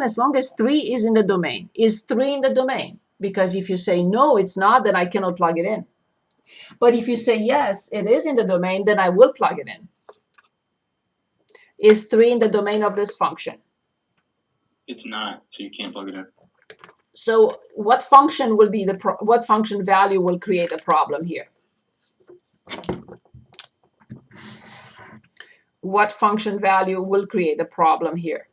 as long as 3 is in the domain. Is 3 in the domain? Because if you say no, it's not, then I cannot plug it in. But if you say yes, it is in the domain, then I will plug it in. Is 3 in the domain of this function? It's not, so you can't plug it in. So what function will be what function value will create a problem here? What function value will create a problem here?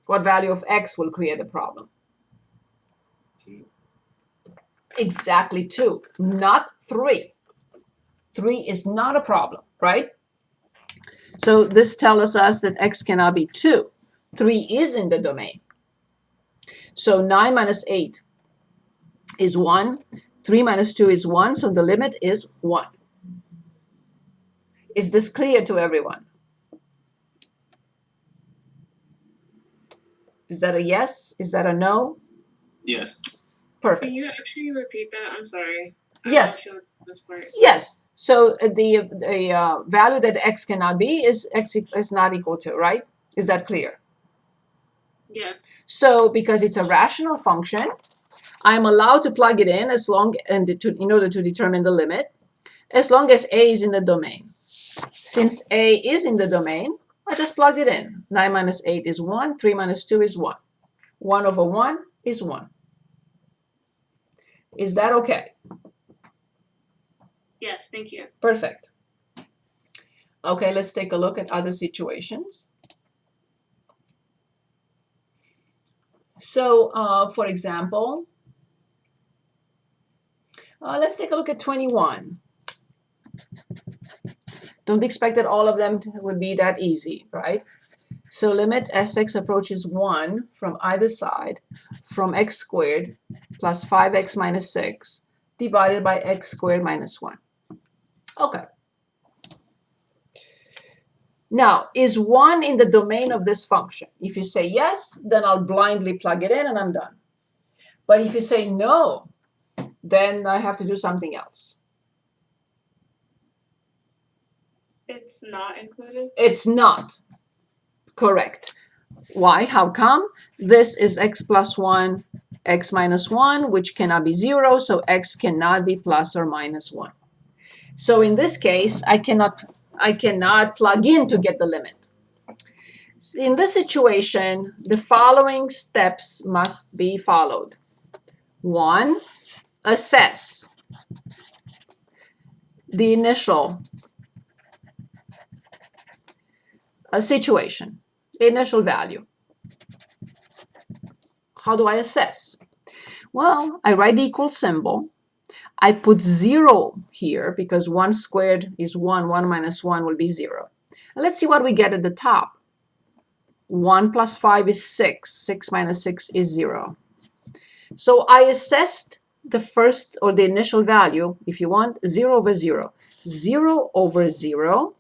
What value of x will create a problem? Exactly 2, not 3. 3 is not a problem, right? So this tells us that x cannot be 2. 3 is in the domain. So 9 minus 8 is 1. 3 minus 2 is 1, so the limit is 1. Is this clear to everyone? Is that a yes? Is that a no? Yes. Perfect. Can you actually repeat that? I'm sorry. Yes. Yes. So the value that x cannot be is x is not equal to, right? Is that clear? Yeah. So because it's a rational function, I'm allowed to plug it in as long in order to determine the limit, as long as a is in the domain. Since a is in the domain, I just plugged it in. 9 minus 8 is 1. 3 minus 2 is 1. 1 over 1 is 1. Is that okay? Yes, thank you. Perfect. Okay, let's take a look at other situations. So, for example, let's take a look at 21. Don't expect that all of them would be that easy, right? So limit Sx approaches 1 from either side from x squared plus 5x minus 6 divided by x squared minus 1. Okay. Now, is 1 in the domain of this function? If you say yes, then I'll blindly plug it in and I'm done. But if you say no, then I have to do something else. It's not included? It's not. Correct. Why? How come? This is x plus 1, x minus 1, which cannot be 0, so x cannot be plus or minus 1. So in this case, I cannot plug in to get the limit. In this situation, the following steps must be followed. 1, assess the initial situation, initial value. How do I assess? Well, I write the equal symbol. I put 0 here because 1 squared is 1. 1 minus 1 will be 0. And let's see what we get at the top. 1 plus 5 is 6. 6 minus 6 is 0. So I assessed the first or the initial value, if you want, 0 over 0. 0 over 0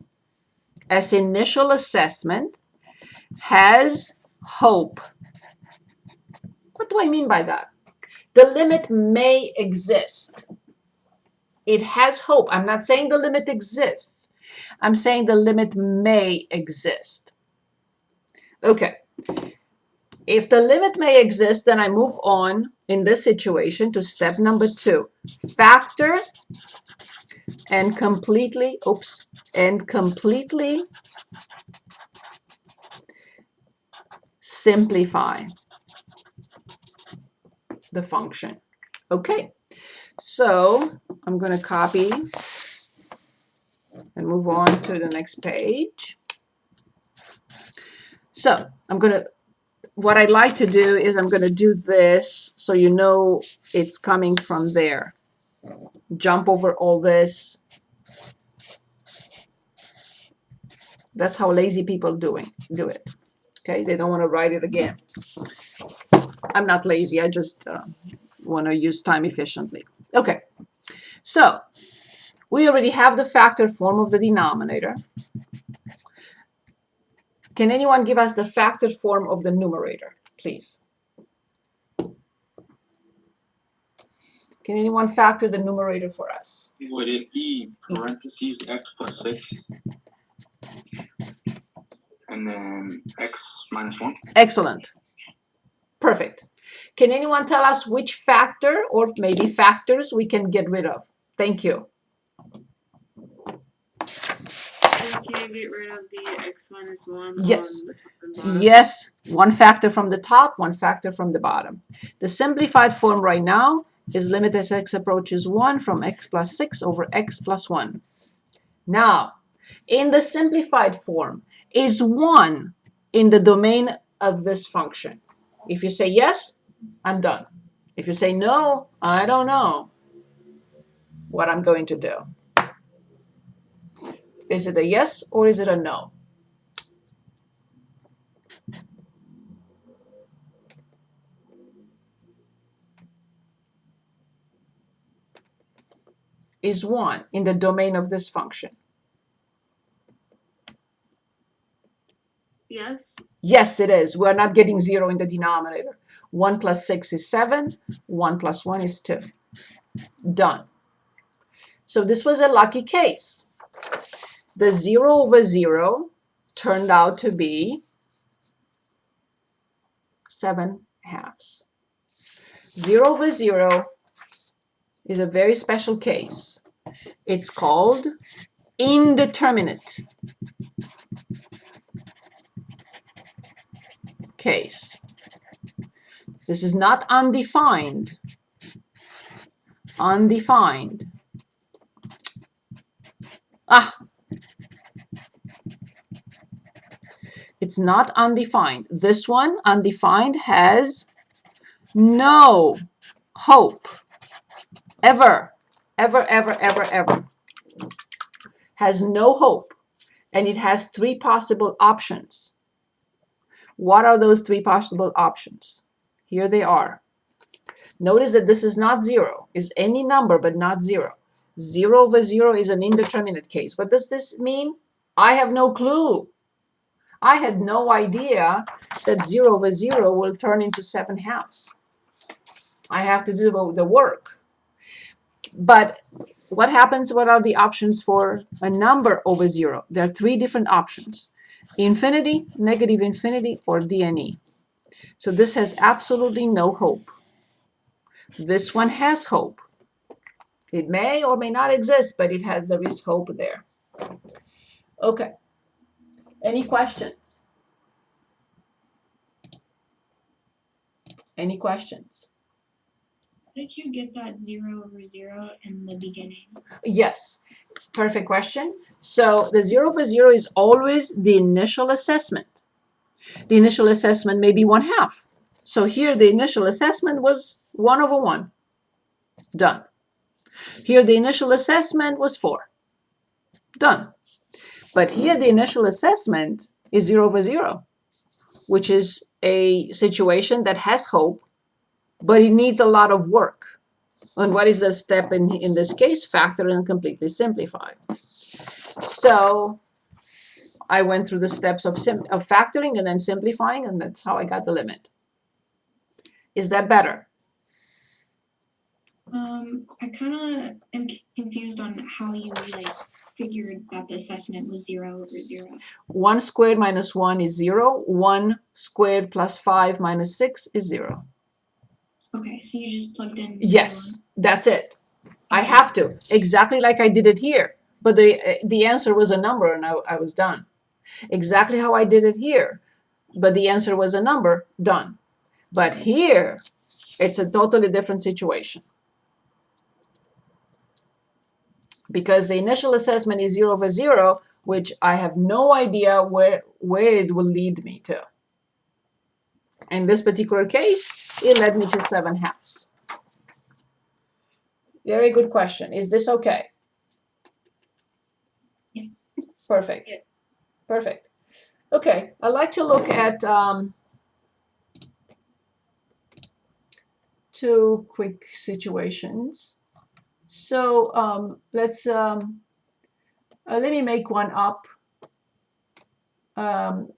as initial assessment has hope. What do I mean by that? The limit may exist. It has hope. I'm not saying the limit exists. I'm saying the limit may exist. Okay. If the limit may exist, then I move on in this situation to step number 2. Factor and completely simplify the function. Okay, so I'm going to copy and move on to the next page. So what I'd like to do is I'm going to do this so you know it's coming from there. Jump over all this. That's how lazy people do it. Okay, they don't want to write it again. I'm not lazy. I just want to use time efficiently. Okay, so we already have the factor form of the denominator. Can anyone give us the factor form of the numerator, please? Can anyone factor the numerator for us? Would it be parentheses x plus 6? And then x minus 1. Excellent. Perfect. Can anyone tell us which factor or maybe factors we can get rid of? Thank you. We can get rid of the x minus 1 Yes. on the top and bottom. Yes, one factor from the top, one factor from the bottom. The simplified form right now is limit as x approaches 1 from x plus 6 over x plus 1. Now, in the simplified form, is 1 in the domain of this function? If you say yes, I'm done. If you say no, I don't know what I'm going to do. Is it a yes or is it a no? Is 1 in the domain of this function? Yes. Yes, it is. We're not getting 0 in the denominator. 1 plus 6 is 7. 1 plus 1 is 2. Done. So this was a lucky case. The 0 over 0 turned out to be 7 halves. 0 over 0 is a very special case. It's called indeterminate case. This is not undefined. Undefined. It's not undefined. This one, undefined, has no hope. Ever. Ever, ever, ever, ever. Has no hope. And it has 3 possible options. What are those 3 possible options? Here they are. Notice that this is not 0. It's any number but not 0. 0 over 0 is an indeterminate case. What does this mean? I have no clue. I had no idea that 0 over 0 will turn into 7 halves. I have to do the work. But what happens? What are the options for a number over 0? There are 3 different options. Infinity, negative infinity, or DNE. So this has absolutely no hope. This one has hope. It may or may not exist, but there is hope there. Okay. Any questions? Any questions? How did you get that 0 over 0 in the beginning? Yes. Perfect question. So the 0 over 0 is always the initial assessment. The initial assessment may be 1/2. So here the initial assessment was 1 over 1. Done. Here the initial assessment was 4. Done. But here the initial assessment is 0 over 0, which is a situation that has hope, but it needs a lot of work. And what is the step in this case? Factor and completely simplify. So I went through the steps of factoring and then simplifying, and that's how I got the limit. Is that better? I kind of am confused on how you figured that the assessment was 0 over 0. 1 squared minus 1 is 0. 1 squared plus 5 minus 6 is 0. Okay, so you just plugged in. Yes, that's it. I Okay. have to, exactly like I did it here. But the answer was a number and I was done. Exactly how I did it here. But the answer was a number, done. But here, it's a totally different situation. Because the initial assessment is 0 over 0, which I have no idea where it will lead me to. In this particular case, it led me to 7 halves. Very good question. Is this okay? Yes. Perfect. Yeah. Perfect. Okay, I'd like to look at 2 quick situations. So let me make one up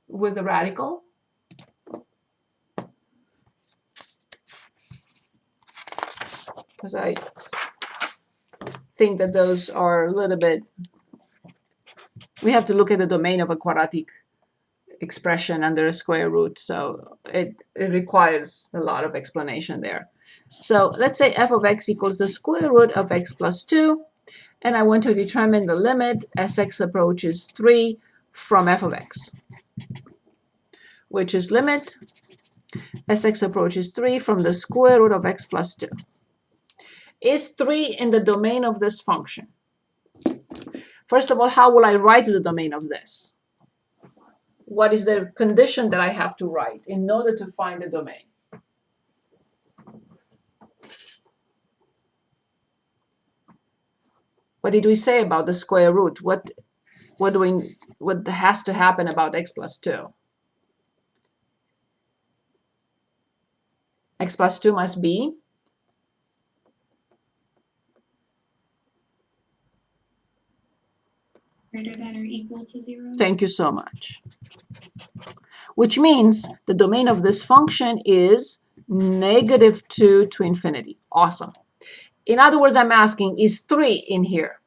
with a radical. Because I think that those are a little bit, we have to look at the domain of a quadratic expression under a square root, so it requires a lot of explanation there. So let's say f of x equals the square root of x plus 2, and I want to determine the limit as x approaches 3 from f of x, which is limit as x approaches 3 from the square root of x plus 2. Is 3 in the domain of this function? First of all, how will I write the domain of this? What is the condition that I have to write in order to find the domain? What did we say about the square root? What has to happen about x plus 2? X plus 2 must be Greater than or equal to 0. Thank you so much. Which means the domain of this function is -2 to infinity. Awesome. In other words, I'm asking, is 3 in here?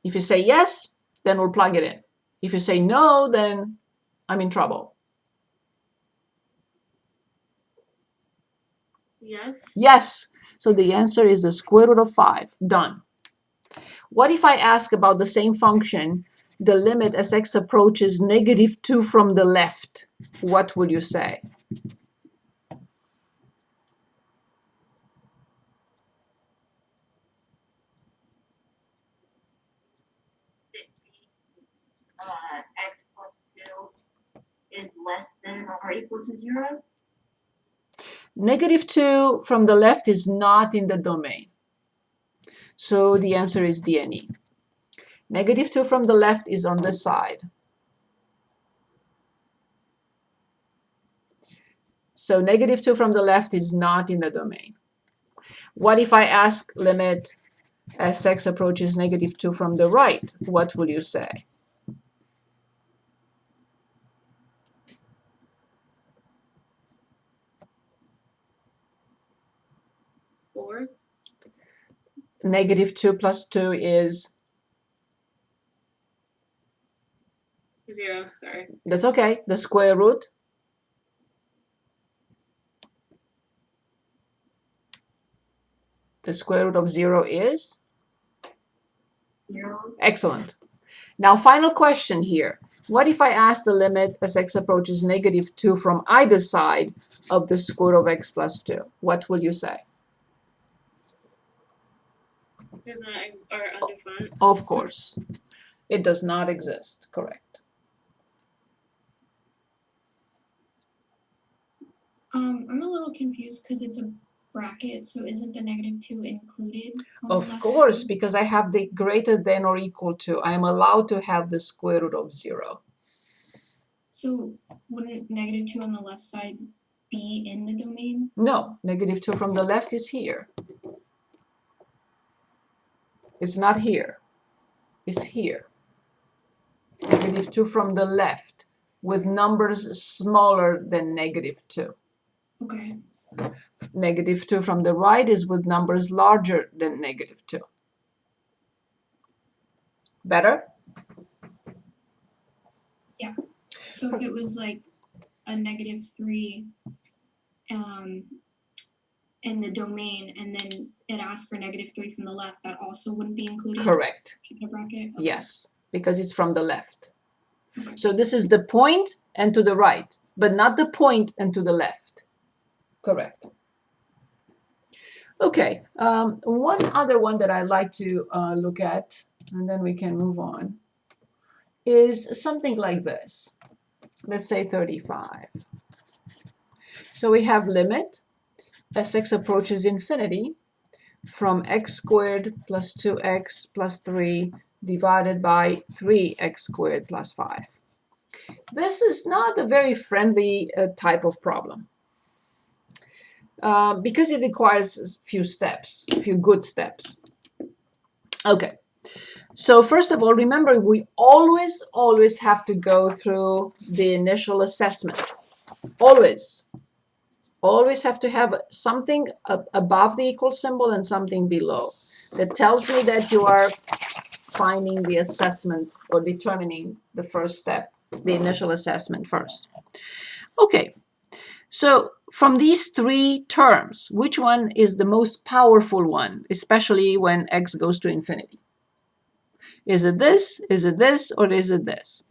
If you say yes, then we'll plug it in. If you say no, then I'm in trouble. Yes. Yes. So the answer is the square root of 5. Done. What if I ask about the same function, the limit as x approaches -2 from the left? What would you say? X plus 2 is less than or equal to 0? -2 from the left is not in the domain. So the answer is D and E. -2 from the left is on this side. So -2 from the left is not in the domain. What if I ask limit as x approaches -2 from the right? What will you say? Four. -2 plus 2 is, 0. Sorry. that's okay, the square root. The square root of 0 is? 0. Excellent. Now, final question here. What if I ask the limit as x approaches -2 from either side of the square root of x plus 2? What will you say? Does not are undefined. Of course. It does not exist. Correct. I'm a little confused because it's a bracket, so isn't the -2 included on the Of left course, side? because I have the greater than or equal to. I am allowed to have the square root of 0. So wouldn't -2 on the left side be in the domain? No, -2 from the left is here. It's not here. It's here. -2 from the left with numbers smaller than -2. Okay. -2 from the right is with numbers larger than -2. Better? So if it was like a -3 in the domain and then it asked for -3 from the left, that also wouldn't be included Correct. in the bracket? Okay. Yes, because it's from the left. Okay. So this is the point and to the right, but not the point and to the left. Correct. Okay, one other one that I'd like to look at, and then we can move on, is something like this. Let's say 35. So we have limit as x approaches infinity from x squared plus 2x plus 3 divided by 3x squared plus 5. This is not a very friendly type of problem because it requires a few steps, a few good steps. Okay, so first of all, remember we always have to go through the initial assessment. Always have to have something above the equal symbol and something below. That tells me that you are finding the assessment or determining the first step the initial assessment first. Okay, so from these three terms, which one is the most powerful one, especially when x goes to infinity? Is it this, or is it this?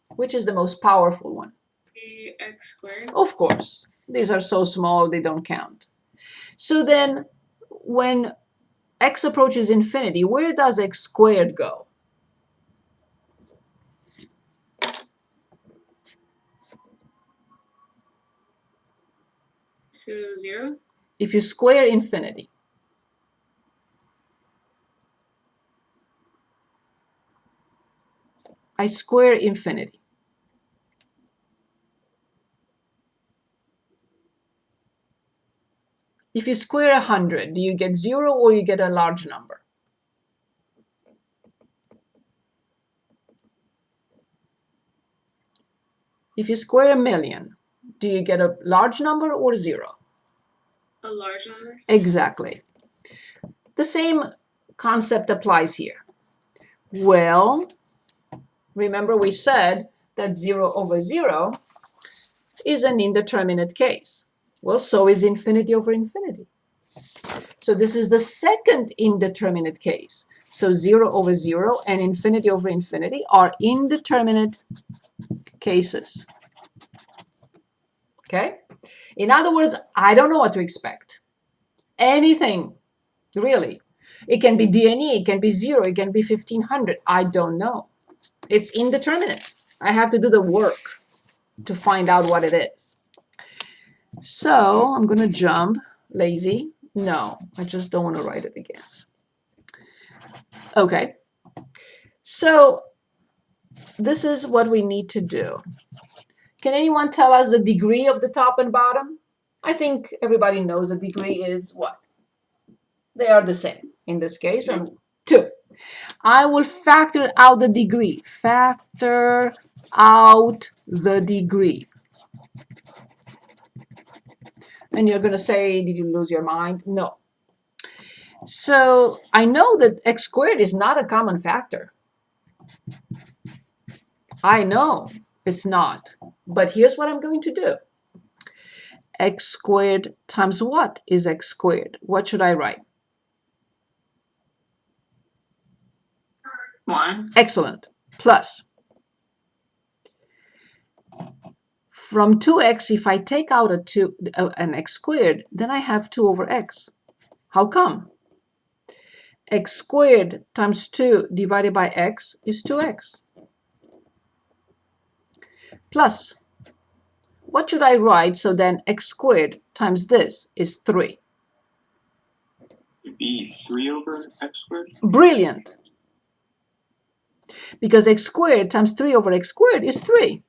Which is the most powerful one? 3x squared. Of course, these are so small they don't count. So then when x approaches infinity, where does x squared go? To 0. If you square infinity, I square infinity. If you square 100, do you get 0 or you get a large number? If you square 1,000,000, do you get a large number or 0? A large number. Exactly. The same concept applies here. Well, remember we said that 0 over 0 is an indeterminate case. Well, so is infinity over infinity. So this is the second indeterminate case. So 0 over 0 and infinity over infinity are indeterminate cases. Okay? In other words, I don't know what to expect. Anything, really. It can be DNE, it can be 0, it can be 1500. I don't know. It's indeterminate. I have to do the work to find out what it is. So I'm going to jump. Lazy. No, I just don't want to write it again. Okay. So this is what we need to do. Can anyone tell us the degree of the top and bottom? I think everybody knows the degree is what? They are the same in this case. 2. I will factor out the degree. Factor out the degree. And you're going to say, did you lose your mind? No. So I know that x squared is not a common factor. I know it's not. But here's what I'm going to do. X squared times what is x squared? What should I write? 1. Excellent. Plus. From 2x, if I take out an x squared, then I have 2 over x. How come? X squared times 2 divided by x is 2x. Plus, what should I write so then x squared times this is 3? It'd be 3 over x squared. Brilliant. Because x squared times 3 over x squared is 3.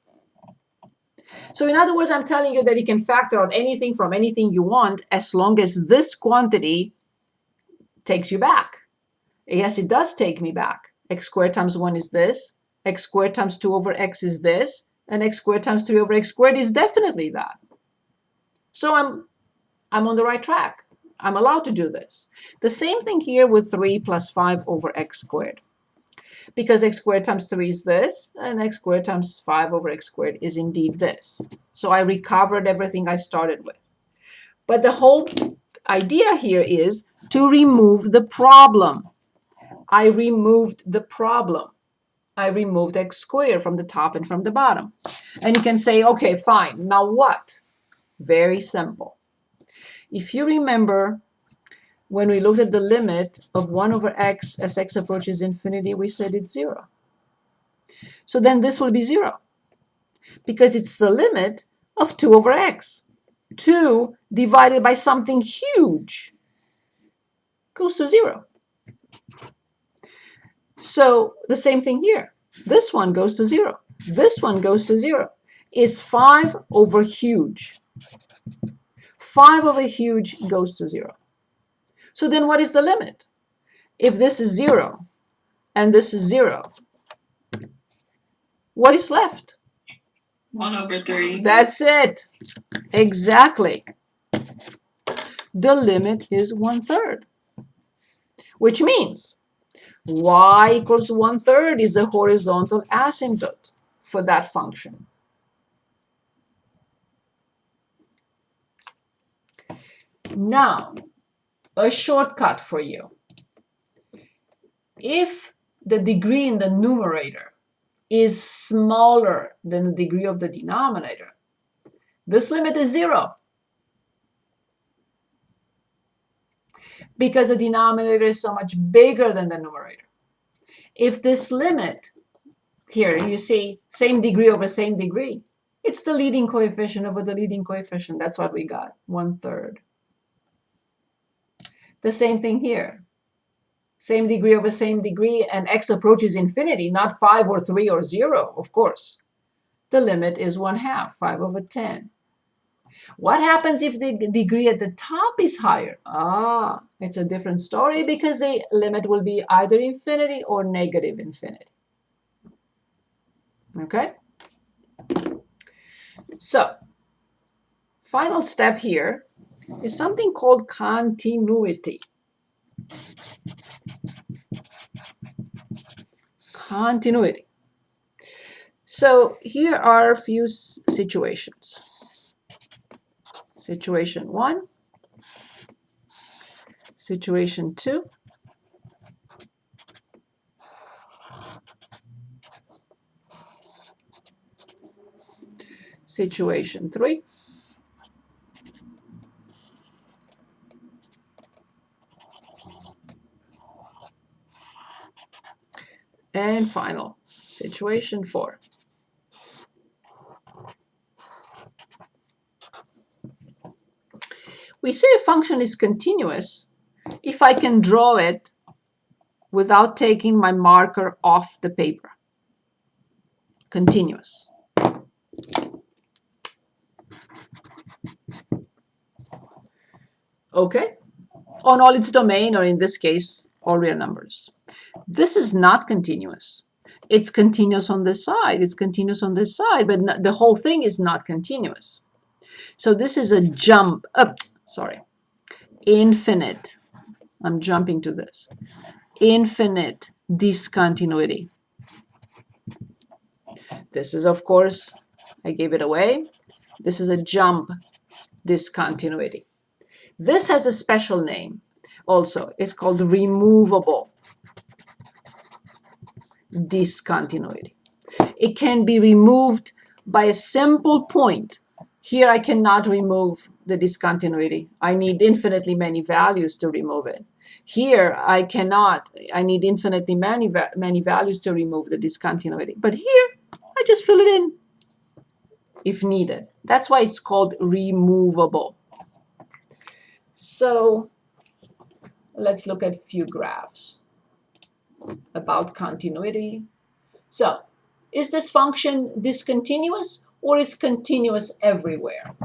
So in other words, I'm telling you that you can factor out anything from anything you want as long as this quantity takes you back. Yes, it does take me back. X squared times 1 is this. X squared times 2 over x is this. And x squared times 3 over x squared is definitely that. So I'm on the right track. I'm allowed to do this. The same thing here with 3 plus 5 over x squared. Because x squared times 3 is this, and x squared times 5 over x squared is indeed this. So I recovered everything I started with. But the whole idea here is to remove the problem. I removed the problem. I removed x squared from the top and from the bottom. And you can say, okay, fine, now what? Very simple. If you remember, when we looked at the limit of 1 over x as x approaches infinity, we said it's 0. So then this will be 0, because it's the limit of 2 over x. 2 divided by something huge goes to 0. So the same thing here. This one goes to 0. This one goes to 0. It's 5 over huge. 5 over huge goes to 0. So then what is the limit? If this is 0 and this is 0, what is left? 1 over 3. That's it. Exactly. The limit is 1/3, which means y equals 1/3 is the horizontal asymptote for that function. Now, a shortcut for you. If the degree in the numerator is smaller than the degree of the denominator, this limit is 0. Because the denominator is so much bigger than the numerator. If this limit, here you see same degree over same degree, it's the leading coefficient over the leading coefficient. That's what we got, 1/3. The same thing here. Same degree over same degree, and x approaches infinity, not 5 or 3 or 0, of course. The limit is 1/2, 5/10. What happens if the degree at the top is higher? It's a different story because the limit will be either infinity or negative infinity. Okay? So, final step here is something called continuity. Continuity. So here are a few situations. Situation 1, situation 2, situation 3, and final, situation 4. We say a function is continuous if I can draw it without taking my marker off the paper. Continuous. Okay? On all its domain, or in this case, all real numbers. This is not continuous. It's continuous on this side. It's continuous on this side, but the whole thing is not continuous. So this is a jump up. Infinite. I'm jumping to this. Infinite discontinuity. This is, of course, I gave it away. This is a jump discontinuity. This has a special name also. It's called removable discontinuity. It can be removed by a simple point. Here I cannot remove the discontinuity. I need infinitely many values to remove it. Here I cannot. I need infinitely many values to remove the discontinuity. But here I just fill it in if needed. That's why it's called removable. So let's look at a few graphs about continuity. So is this function discontinuous, or is continuous everywhere?